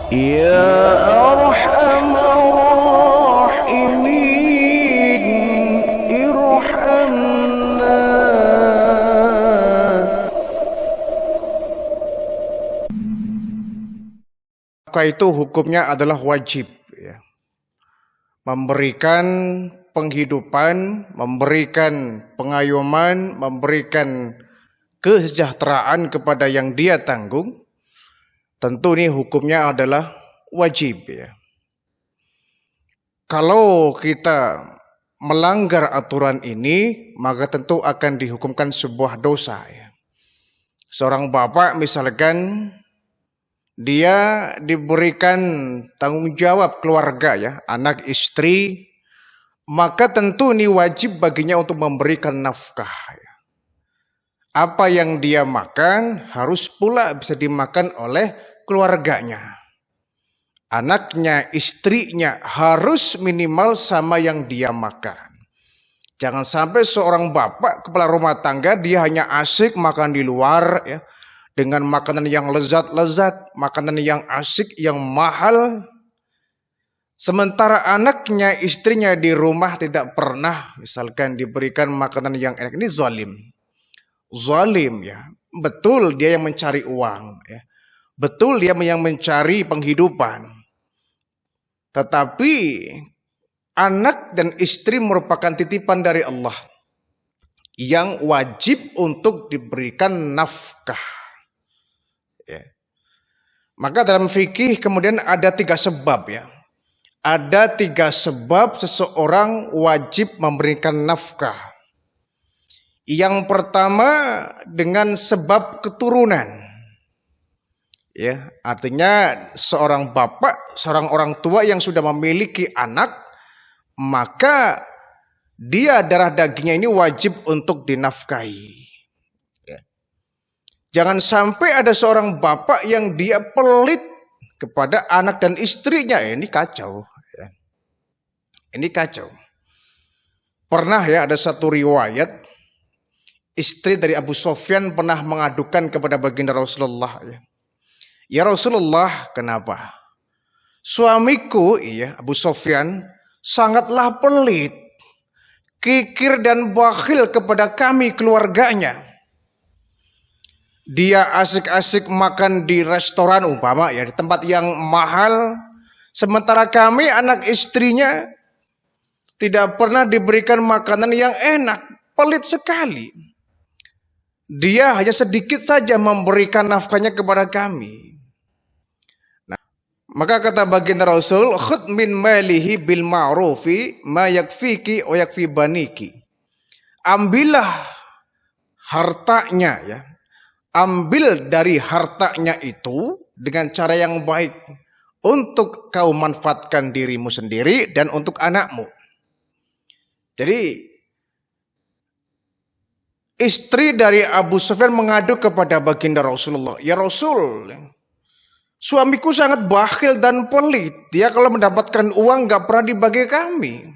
Ya Arhamar Rahimin, irhamna. Maka itu hukumnya adalah wajib, ya. Memberikan penghidupan, memberikan pengayoman, memberikan kesejahteraan kepada yang dia tanggung. Tentu ini hukumnya adalah wajib, ya. Kalau kita melanggar aturan ini, maka tentu akan dihukumkan sebuah dosa, ya. Seorang bapak misalkan dia diberikan tanggung jawab keluarga, ya, anak istri, maka tentu ini wajib baginya untuk memberikan nafkah, ya. Apa yang dia makan harus pula bisa dimakan oleh keluarganya. Anaknya, istrinya harus minimal sama yang dia makan. Jangan sampai seorang bapak kepala rumah tangga dia hanya asik makan di luar, ya, dengan makanan yang lezat-lezat, makanan yang asik, yang mahal. Sementara anaknya, istrinya di rumah tidak pernah misalkan diberikan makanan yang enak. Ini zalim, ya. Betul dia yang mencari uang, ya. Betul dia yang mencari penghidupan. Tetapi anak dan istri merupakan titipan dari Allah yang wajib untuk diberikan nafkah, ya. Maka dalam fikih kemudian ada 3 sebab, ya. Ada 3 sebab seseorang wajib memberikan nafkah. Yang pertama dengan sebab keturunan, ya, artinya seorang bapak, seorang orang tua yang sudah memiliki anak, maka dia darah dagingnya ini wajib untuk dinafkahi, ya. Jangan sampai ada seorang bapak yang dia pelit kepada anak dan istrinya, ini kacau, ya. Ini kacau. Pernah, ya, ada satu riwayat istri dari Abu Sofyan pernah mengadukan kepada baginda Rasulullah, ya. Ya Rasulullah, kenapa? Suamiku, iya, Abu Sofyan sangatlah pelit, kikir dan bakhil kepada kami keluarganya. Dia asik-asik makan di restoran umpama, ya, di tempat yang mahal, sementara kami anak istrinya tidak pernah diberikan makanan yang enak, pelit sekali. Dia hanya sedikit saja memberikan nafkahnya kepada kami. Nah, maka kata baginda Rasul, khud min malihi bil ma'rufi ma yakfiki wa yakfi baniki. Ambillah hartanya, ya. Ambil dari hartanya itu dengan cara yang baik untuk kau manfaatkan dirimu sendiri dan untuk anakmu. Jadi istri dari Abu Sufyan mengadu kepada baginda Rasulullah, ya Rasul, suamiku sangat bakhil dan pelit. Dia kalau mendapatkan uang gak pernah dibagi kami.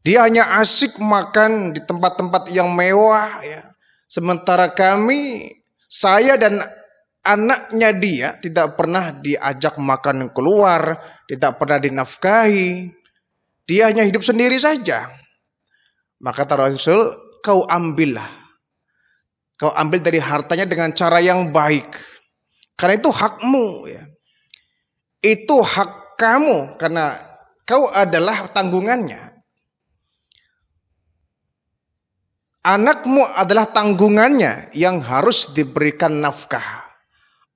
Dia hanya asik makan di tempat-tempat yang mewah, ya. Sementara kami, saya dan anaknya dia tidak pernah diajak makan keluar, tidak pernah dinafkahi. Dia hanya hidup sendiri saja. Maka kata Rasul, kau ambillah. Kau ambil dari hartanya dengan cara yang baik. Karena itu hakmu, ya. Itu hak kamu karena kau adalah tanggungannya. Anakmu adalah tanggungannya yang harus diberikan nafkah.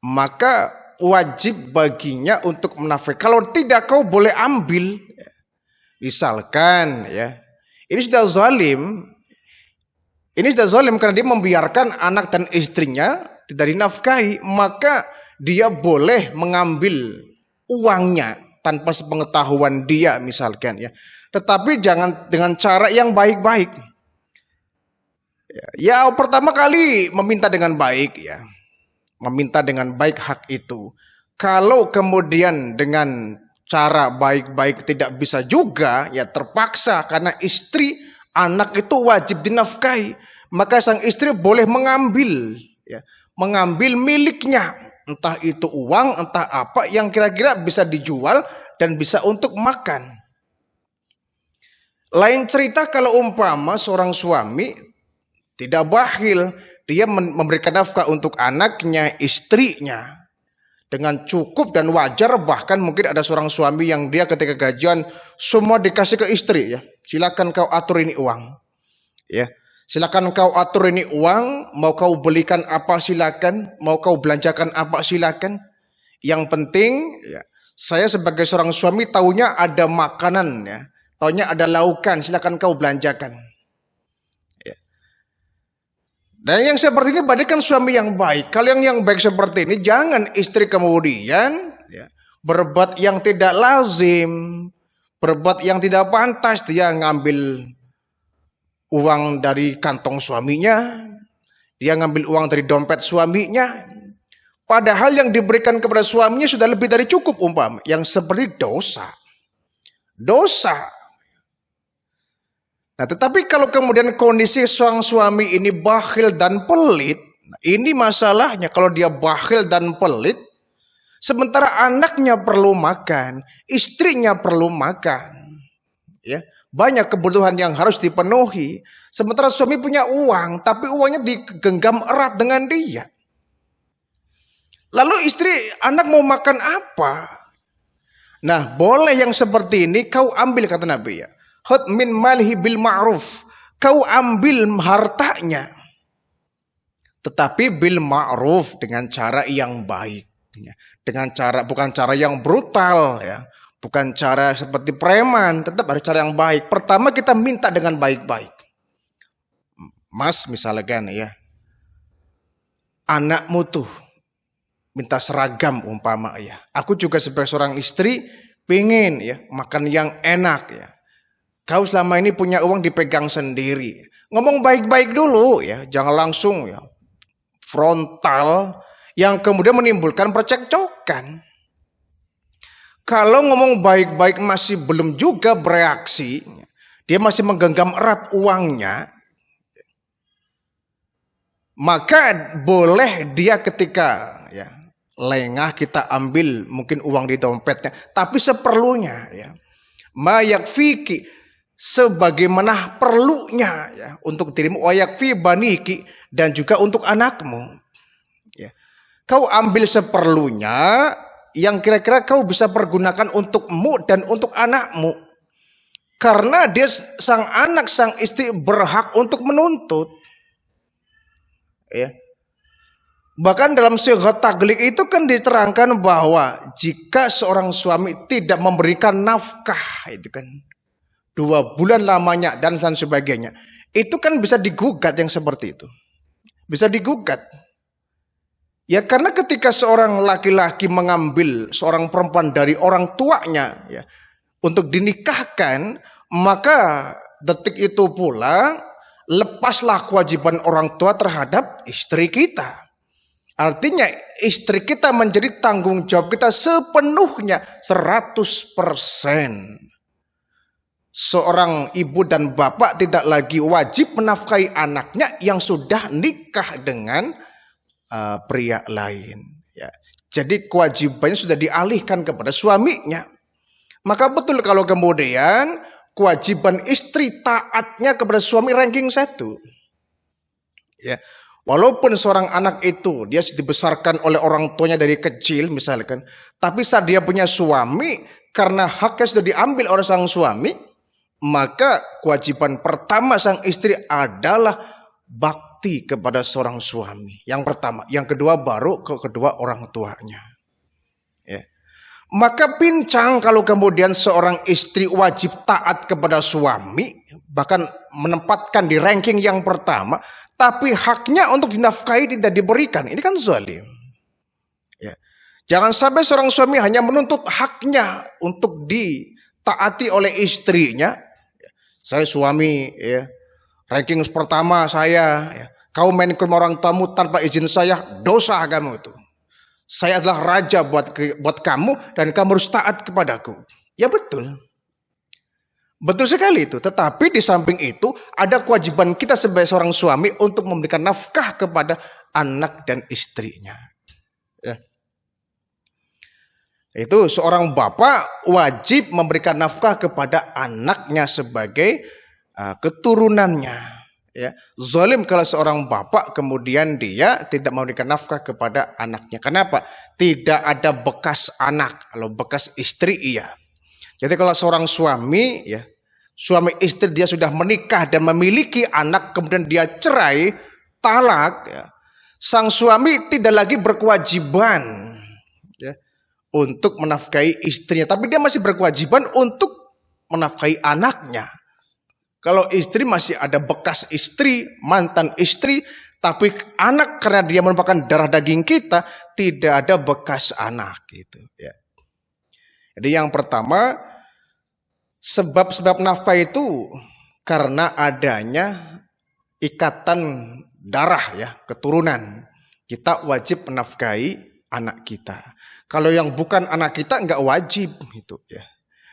Maka wajib baginya untuk menafkahi. Kalau tidak kau boleh ambil. Misalkan, ya, ini sudah zalim. Ini sudah zalim karena dia membiarkan anak dan istrinya tidak dinafkahi, maka dia boleh mengambil uangnya tanpa sepengetahuan dia misalkan, ya. Tetapi jangan dengan cara yang baik-baik. Ya, pertama kali meminta dengan baik, ya. Meminta dengan baik hak itu. Kalau kemudian dengan cara baik-baik tidak bisa juga, ya terpaksa karena istri, anak itu wajib dinafkahi, maka sang istri boleh mengambil, ya, mengambil miliknya entah itu uang, entah apa yang kira-kira bisa dijual dan bisa untuk makan. Lain cerita kalau umpama seorang suami tidak bakhil, dia memberikan nafkah untuk anaknya, istrinya dengan cukup dan wajar. Bahkan mungkin ada seorang suami yang dia ketika gajian semua dikasih ke istri, ya. Silakan kau atur ini uang. Ya. Silakan kau atur ini uang, mau kau belikan apa silakan, mau kau belanjakan apa silakan. Yang penting ya, saya sebagai seorang suami taunya ada makanan, ya. Taunya ada laukan, silakan kau belanjakan. Ya. Dan yang seperti ini berarti kan suami yang baik. Kalau yang baik seperti ini, jangan istri kemudian ya, berbuat yang tidak lazim, berbuat yang tidak pantas. Dia ngambil uang dari kantong suaminya, dia ngambil uang dari dompet suaminya, padahal yang diberikan kepada suaminya sudah lebih dari cukup umpama. Yang seperti dosa. Nah, tetapi kalau kemudian kondisi seorang suami ini bakhil dan pelit, ini masalahnya. Kalau dia bakhil dan pelit, sementara anaknya perlu makan, istrinya perlu makan, ya, banyak kebutuhan yang harus dipenuhi. Sementara suami punya uang, tapi uangnya digenggam erat dengan dia. Lalu istri, anak mau makan apa? Nah, boleh yang seperti ini kau ambil, kata Nabi, ya. Khudh min malhi bil ma'ruf. Kau ambil hartanya, tetapi bil ma'ruf, dengan cara yang baik, dengan cara, bukan cara yang brutal, ya, bukan cara seperti preman, tetap ada cara yang baik. Pertama kita minta dengan baik-baik. Mas, misalkan ya, anakmu tuh minta seragam umpama, ya. Aku juga sebagai seorang istri pengen ya makan yang enak, ya. Kau selama ini punya uang dipegang sendiri. Ngomong baik-baik dulu, ya, jangan langsung ya frontal yang kemudian menimbulkan percekcokan. Kalau ngomong baik-baik masih belum juga bereaksi, dia masih menggenggam erat uangnya, maka boleh dia ketika ya lengah kita ambil mungkin uang di dompetnya, tapi seperlunya, ya. Ma yakfiki, sebagaimana perlunya, ya, untuk dirimu, wa yakfi baniki, dan juga untuk anakmu, ya. Kau ambil seperlunya yang kira-kira kau bisa pergunakan untukmu dan untuk anakmu, karena dia sang anak, sang istri berhak untuk menuntut, ya. Bahkan dalam Syighah Taghliq itu kan diterangkan bahwa jika seorang suami tidak memberikan nafkah, itu kan 2 bulan lamanya dan sebagainya, itu kan bisa digugat yang seperti itu. Bisa digugat. Ya, karena ketika seorang laki-laki mengambil seorang perempuan dari orang tuanya, ya, untuk dinikahkan, maka detik itu pula lepaslah kewajiban orang tua terhadap istri kita. Artinya istri kita menjadi tanggung jawab kita sepenuhnya, 100%. Seorang ibu dan bapak tidak lagi wajib menafkahi anaknya yang sudah nikah dengan pria lain, ya. Jadi kewajibannya sudah dialihkan kepada suaminya. Maka betul kalau kemudian kewajiban istri taatnya kepada suami ranking 1, ya. Walaupun seorang anak itu dia dibesarkan oleh orang tuanya dari kecil misalkan, tapi saat dia punya suami, karena haknya sudah diambil oleh sang suami, maka kewajiban pertama sang istri adalah bakti kepada seorang suami. Yang pertama, yang kedua baru ke kedua orang tuanya, ya. Maka pincang kalau kemudian seorang istri wajib taat kepada suami, bahkan menempatkan di ranking yang pertama, tapi haknya untuk dinafkahi tidak diberikan. Ini kan zalim, ya. Jangan sampai seorang suami hanya menuntut haknya untuk ditaati oleh istrinya. Saya suami, ya, ranking pertama saya, ya. Kau main ke rumah orang tamu tanpa izin saya, dosa kamu itu. Saya adalah raja buat kamu dan kamu harus taat kepadaku. Ya betul. Betul sekali itu. Tetapi di samping itu ada kewajiban kita sebagai seorang suami untuk memberikan nafkah kepada anak dan istrinya, ya. Itu seorang bapak wajib memberikan nafkah kepada anaknya sebagai keturunannya. Ya, zalim kalau seorang bapak kemudian dia tidak memberikan nafkah kepada anaknya. Kenapa? Tidak ada bekas anak. Kalau bekas istri iya. Jadi kalau seorang suami, ya, suami istri dia sudah menikah dan memiliki anak, kemudian dia cerai, talak, ya, sang suami tidak lagi berkewajiban, ya, untuk menafkahi istrinya, tapi dia masih berkewajiban untuk menafkahi anaknya. Kalau istri masih ada bekas istri, mantan istri, tapi anak karena dia merupakan darah daging kita, tidak ada bekas anak gitu, ya. Jadi yang pertama, sebab-sebab nafkah itu karena adanya ikatan darah, ya, keturunan. Kita wajib menafkahi anak kita. Kalau yang bukan anak kita nggak wajib itu, ya.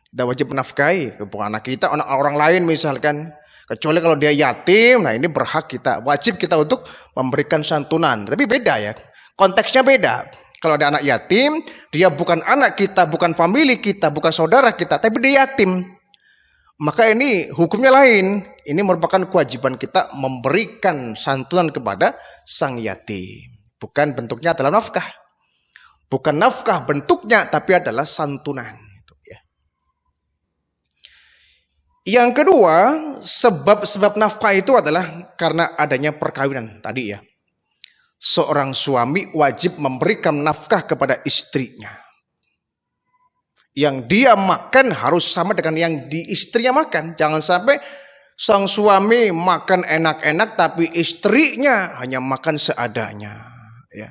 Tidak wajib menafkahi bukan anak kita, anak orang lain misalkan. Kecuali kalau dia yatim, nah ini berhak kita, wajib kita untuk memberikan santunan. Tapi beda ya, konteksnya beda. Kalau ada anak yatim, dia bukan anak kita, bukan famili kita, bukan saudara kita, tapi dia yatim. Maka ini hukumnya lain. Ini merupakan kewajiban kita memberikan santunan kepada sang yatim. Bukan bentuknya adalah nafkah. Bukan nafkah bentuknya, tapi adalah santunan. Yang kedua, sebab-sebab nafkah itu adalah karena adanya perkawinan tadi, ya. Seorang suami wajib memberikan nafkah kepada istrinya. Yang dia makan harus sama dengan yang di istrinya makan. Jangan sampai sang suami makan enak-enak tapi istrinya hanya makan seadanya, ya.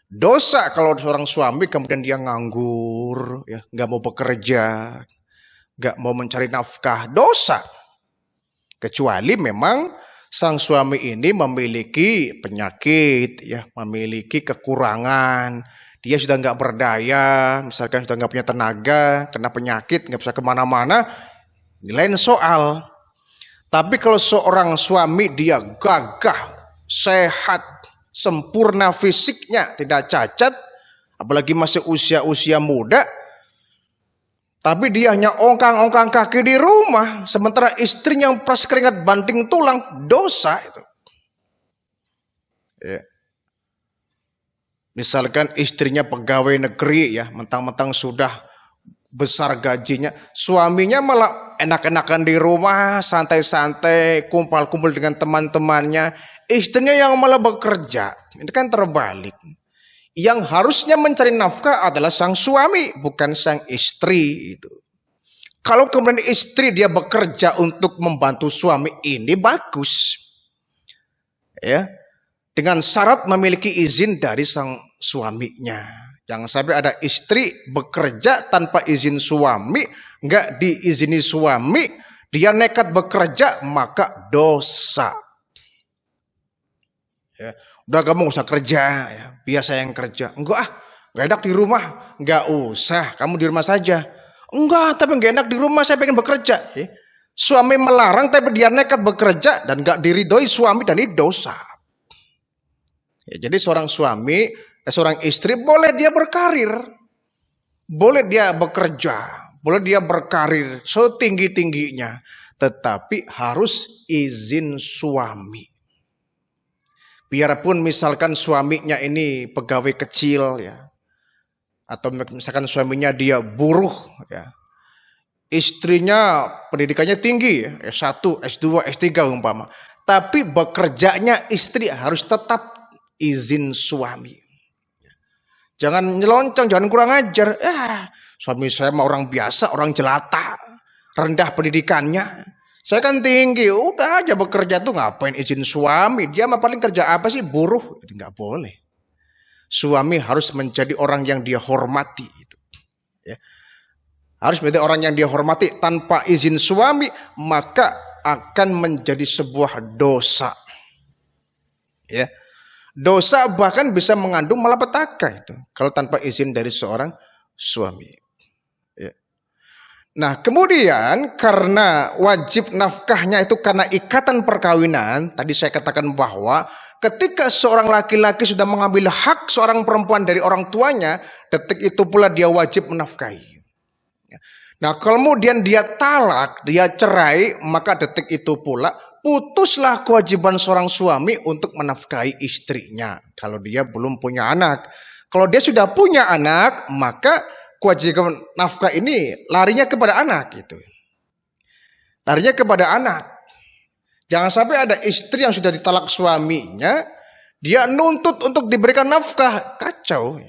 Dosa kalau seorang suami kemudian dia nganggur, ya, nggak mau bekerja, nggak mau mencari nafkah, dosa. Kecuali memang sang suami ini memiliki penyakit, ya, memiliki kekurangan, dia sudah nggak berdaya, misalkan sudah nggak punya tenaga, kena penyakit, nggak bisa kemana-mana, ini lain soal. Tapi kalau seorang suami dia gagah, sehat, sempurna fisiknya, tidak cacat, apalagi masih usia-usia muda, tapi dia hanya ongkang-ongkang kaki di rumah, sementara istrinya yang peras keringat banting tulang, dosa itu. Ya. Misalkan istrinya pegawai negeri, ya, mentang-mentang sudah besar gajinya, suaminya malah enak-enakan di rumah, santai-santai, kumpul-kumpul dengan teman-temannya, istrinya yang malah bekerja. Ini kan terbalik. Yang harusnya mencari nafkah adalah sang suami, bukan sang istri itu. Kalau kemudian istri dia bekerja untuk membantu suami, ini bagus, ya, dengan syarat memiliki izin dari sang suaminya. Jangan sampai ada istri bekerja tanpa izin suami, nggak diizini suami, dia nekat bekerja, maka dosa. Ya, udah kamu gak usah kerja, ya, biar saya yang kerja. Enggak, gak enak di rumah. Enggak usah, kamu di rumah saja. Enggak, tapi gak enak di rumah, saya pengen bekerja. Suami melarang tapi dia nekat bekerja dan gak diridhoi suami, dan ini dosa. Ya, jadi seorang suami, seorang istri boleh dia berkarir, boleh dia bekerja, boleh dia berkarir setinggi-tingginya, tetapi harus izin suami. Biarpun misalkan suaminya ini pegawai kecil, ya, atau misalkan suaminya dia buruh, ya, istrinya pendidikannya tinggi, ya, S1, S2, S3 umpama, tapi bekerjanya istri harus tetap izin suami. Jangan nyelonong, jangan kurang ajar. Suami saya mah orang biasa, orang jelata, rendah pendidikannya. Saya kan tinggi, udah aja bekerja tuh ngapain izin suami? Dia mah paling kerja apa sih? Buruh. Itu nggak boleh. Suami harus menjadi orang yang dia hormati. Ya. Harus menjadi orang yang dia hormati. Tanpa izin suami, maka akan menjadi sebuah dosa. Ya. Dosa bahkan bisa mengandung malapetaka itu, kalau tanpa izin dari seorang suami. Ya. Nah, kemudian karena wajib nafkahnya itu karena ikatan perkawinan, tadi saya katakan bahwa ketika seorang laki-laki sudah mengambil hak seorang perempuan dari orang tuanya, detik itu pula dia wajib menafkahi. Nah, kemudian dia talak, dia cerai, maka detik itu pula putuslah kewajiban seorang suami untuk menafkahi istrinya kalau dia belum punya anak. Kalau dia sudah punya anak, maka kewajiban nafkah ini larinya kepada anak gitu. Larinya kepada anak. Jangan sampai ada istri yang sudah ditalak suaminya, dia nuntut untuk diberikan nafkah, kacau.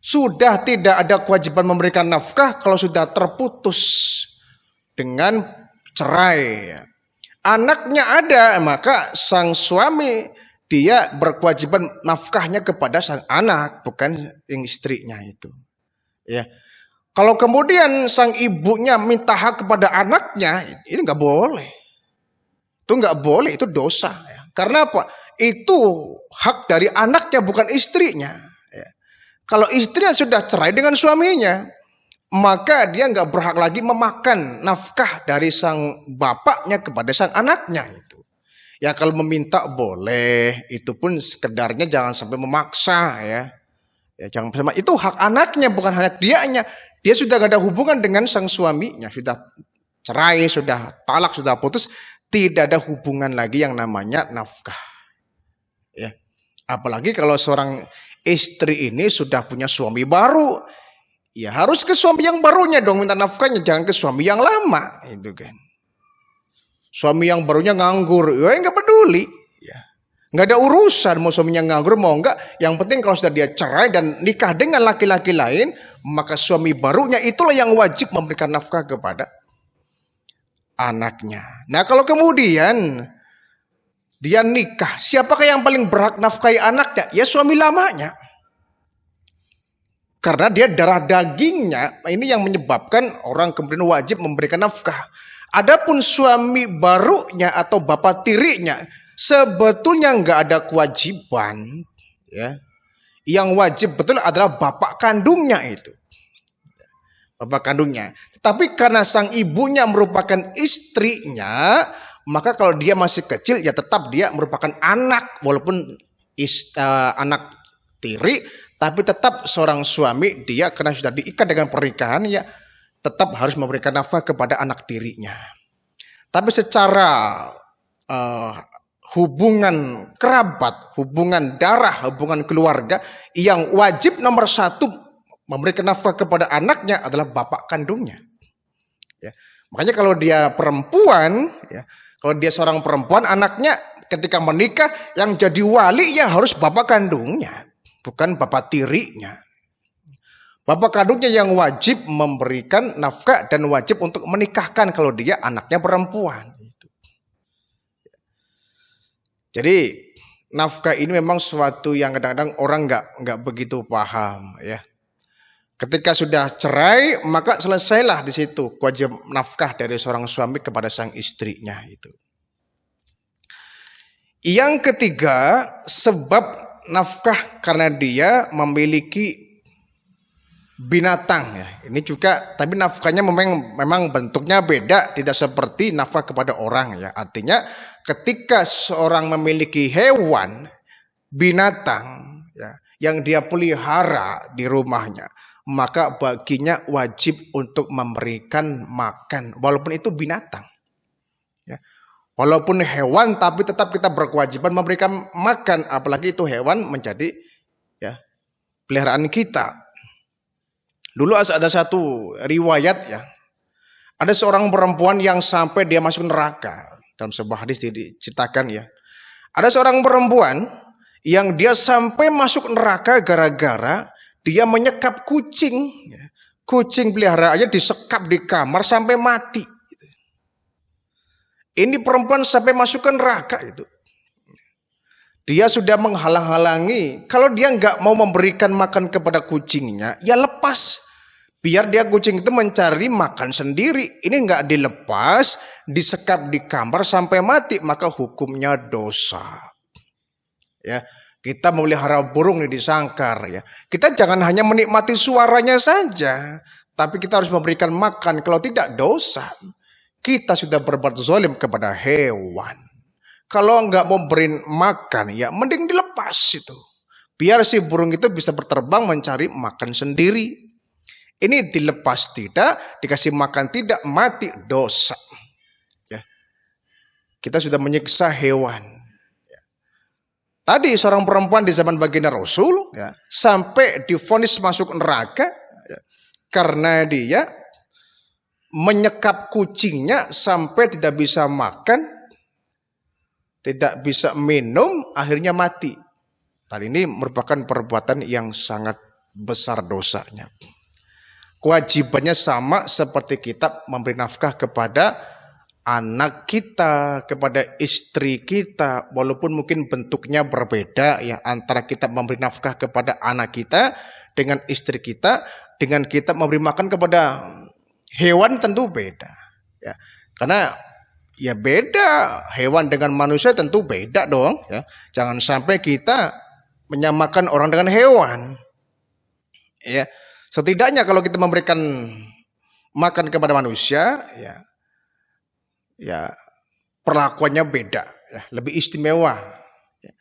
Sudah tidak ada kewajiban memberikan nafkah kalau sudah terputus dengan cerai. Anaknya ada, maka sang suami dia berkewajiban nafkahnya kepada sang anak, bukan yang istrinya itu. Ya, kalau kemudian sang ibunya minta hak kepada anaknya, itu nggak boleh. Itu nggak boleh, itu dosa. Ya. Karena apa? Itu hak dari anaknya, bukan istrinya. Ya. Kalau istrinya sudah cerai dengan suaminya, maka dia nggak berhak lagi memakan nafkah dari sang bapaknya kepada sang anaknya itu. Ya kalau meminta boleh, itu pun sekedarnya jangan sampai memaksa ya. Ya, jangan sama itu hak anaknya, bukan hak dianya. Dia sudah gak ada hubungan dengan sang suaminya, sudah cerai, sudah talak, sudah putus, tidak ada hubungan lagi yang namanya nafkah. Ya, apalagi kalau seorang istri ini sudah punya suami baru, ya harus ke suami yang barunya dong minta nafkahnya, jangan ke suami yang lama, itu kan. Suami yang barunya nganggur, ya nggak peduli. Ya. Nggak ada urusan mau suaminya nganggur mau enggak. Yang penting kalau sudah dia cerai dan nikah dengan laki-laki lain, maka suami barunya itulah yang wajib memberikan nafkah kepada anaknya. Nah kalau kemudian dia nikah, siapakah yang paling berhak nafkahi anaknya? Ya suami lamanya. Karena dia darah dagingnya, ini yang menyebabkan orang kemudian wajib memberikan nafkah. Adapun suami barunya atau bapak tirinya, sebetulnya nggak ada kewajiban, ya. Yang wajib betul adalah bapak kandungnya itu, bapak kandungnya. Tetapi karena sang ibunya merupakan istrinya, maka kalau dia masih kecil ya tetap dia merupakan anak, walaupun anak tiri, tapi tetap seorang suami dia karena sudah diikat dengan pernikahan ya tetap harus memberikan nafkah kepada anak tirinya. Tapi secara hubungan kerabat, hubungan darah, hubungan keluarga, yang wajib nomor satu memberikan nafkah kepada anaknya adalah bapak kandungnya. Ya. Makanya kalau dia perempuan, ya, kalau dia seorang perempuan, anaknya ketika menikah yang jadi wali ya harus bapak kandungnya, bukan bapak tirinya. Bapak kandungnya yang wajib memberikan nafkah dan wajib untuk menikahkan kalau dia anaknya perempuan. Jadi nafkah ini memang suatu yang kadang-kadang orang nggak begitu paham ya. Ketika sudah cerai maka selesailah di situ kewajiban nafkah dari seorang suami kepada sang istrinya itu. Yang ketiga, sebab nafkah karena dia memiliki binatang ya. Ini juga tapi nafkahnya memang bentuknya beda, tidak seperti nafkah kepada orang ya. Artinya ketika seorang memiliki hewan, binatang ya, yang dia pelihara di rumahnya, maka baginya wajib untuk memberikan makan walaupun itu binatang. Ya. Walaupun hewan tapi tetap kita berkewajiban memberikan makan, apalagi itu hewan menjadi ya peliharaan kita. Dulu ada satu riwayat ya, ada seorang perempuan yang sampai dia masuk neraka. Dalam sebuah hadis diceritakan ya, ada seorang perempuan yang dia sampai masuk neraka gara-gara dia menyekap kucing. Kucing peliharaannya disekap di kamar sampai mati. Ini perempuan sampai masuk ke neraka itu. Dia sudah menghalang-halangi. Kalau dia nggak mau memberikan makan kepada kucingnya, ya lepas. Biar dia kucing itu mencari makan sendiri. Ini nggak dilepas, disekap di kamar sampai mati, maka hukumnya dosa. Ya, kita memelihara burung nih di sangkar ya. Kita jangan hanya menikmati suaranya saja, tapi kita harus memberikan makan. Kalau tidak dosa. Kita sudah berbuat zalim kepada hewan. Kalau nggak mau beri makan, ya mending dilepas itu. Biar si burung itu bisa berterbang mencari makan sendiri. Ini dilepas tidak, dikasih makan tidak, mati dosa. Ya. Kita sudah menyiksa hewan. Ya. Tadi seorang perempuan di zaman baginda Rasul, ya, sampai divonis masuk neraka, ya, karena dia menyekap kucingnya sampai tidak bisa makan, tidak bisa minum, akhirnya mati. Tadi ini merupakan perbuatan yang sangat besar dosanya. Kewajibannya sama seperti kita memberi nafkah kepada anak kita, kepada istri kita, walaupun mungkin bentuknya berbeda ya, antara kita memberi nafkah kepada anak kita dengan istri kita, dengan kita memberi makan kepada hewan tentu beda. Ya, karena ya beda, hewan dengan manusia tentu beda dong. Ya. Jangan sampai kita menyamakan orang dengan hewan. Ya, setidaknya kalau kita memberikan makan kepada manusia, ya perlakuannya beda, ya, lebih istimewa. Ya.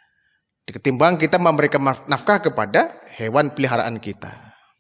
Ketimbang kita memberikan nafkah kepada hewan peliharaan kita.